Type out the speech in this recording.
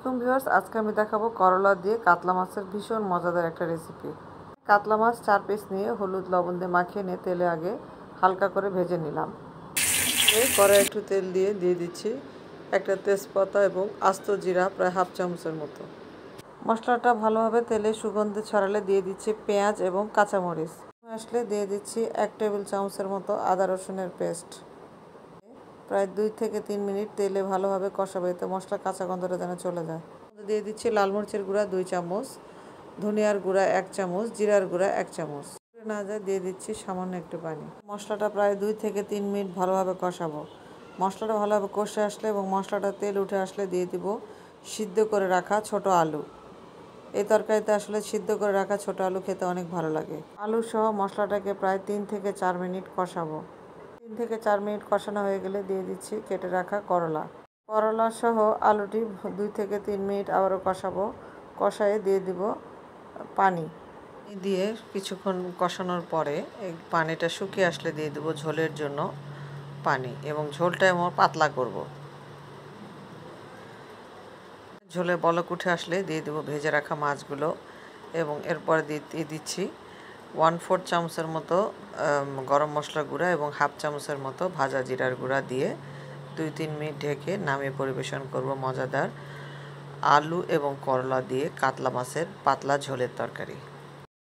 Viewers, আজকে আমি দেখাবো করলা দিয়ে কাতলা মাছের ভীষণ মজাদার একটা রেসিপি। কাতলা মাছ 4 পিস নিয়ে হলুদ লবণ দিয়ে মাখিয়ে নিয়ে তেলে আগে হালকা করে ভেজে নিলাম। কড়াই একটু তেল দিয়ে দিচ্ছি একটা তেজপাতা এবং আস্ত জিরা প্রায় হাফ চামচের মতো। মশলাটা ভালোভাবে তেলে সুগন্ধি ছড়ালে দিয়ে দিচ্ছি পেঁয়াজ এবং কাঁচামরিচ। আসলে দিয়ে দিচ্ছি 1 টেবিল চামচের মতো আদা রসুনের পেস্ট। প্রায় 2 থেকে 3 মিনিট তেলে ভালোভাবে কষাবো, এতে মশলা কাঁচা গন্ধটা যেন চলে যায়। দিয়ে দিচ্ছি লাল মরিচের গুঁড়া 2 চামচ, ধনিয়ার গুঁড়া 1 চামচ, জিরার গুঁড়া 1 চামচ। না যায় দিয়ে দিচ্ছি সামান্য একটু পানি। মশলাটা প্রায় 2 থেকে 3 মিনিট ভালোভাবে কষাবো। মশলাটা ভালোভাবে কষে আসলে এবং মশলাটা তেল উঠে আসলে দিয়ে দিব সিদ্ধ করে রাখা ছোট আলু। এই তরকারিতে আসলে সিদ্ধ করে রাখা ছোট আলু খেতে অনেক ভালো লাগে। আলু সহ মশলাটাকে প্রায় 3 থেকে 4 মিনিট কষাবো। 3 থেকে 4 মিনিট কষানো হয়ে গেলে দিয়ে দিচ্ছি কেটে রাখা করলা। করলা সহ আলুটি 2 থেকে 3 মিনিট আবারও কষাবো। কষায়ে দিয়ে দিব পানি। দিয়ে কিছুক্ষণ কষানোর পরে এই পানিটা শুকিয়ে আসলে দিয়ে দেবো ঝোলের জন্য পানি, এবং ঝোলটা এমন পাতলা করব। ঝোলে বলক উঠে আসলে দিয়ে দেবো ভেজে রাখা মাছগুলো, এবং এরপরে দিয়ে দিচ্ছি 1/4 চামচের মতো গরম মশলা গুঁড়া এবং হাফ চামচের মতো ভাজা জিরার গুঁড়া দিয়ে 2-3 মিনিট ঢেকে নামিয়ে পরিবেশন করব মজাদার আলু এবং করলা দিয়ে কাতলা মাছের পাতলা ঝোলের তরকারি।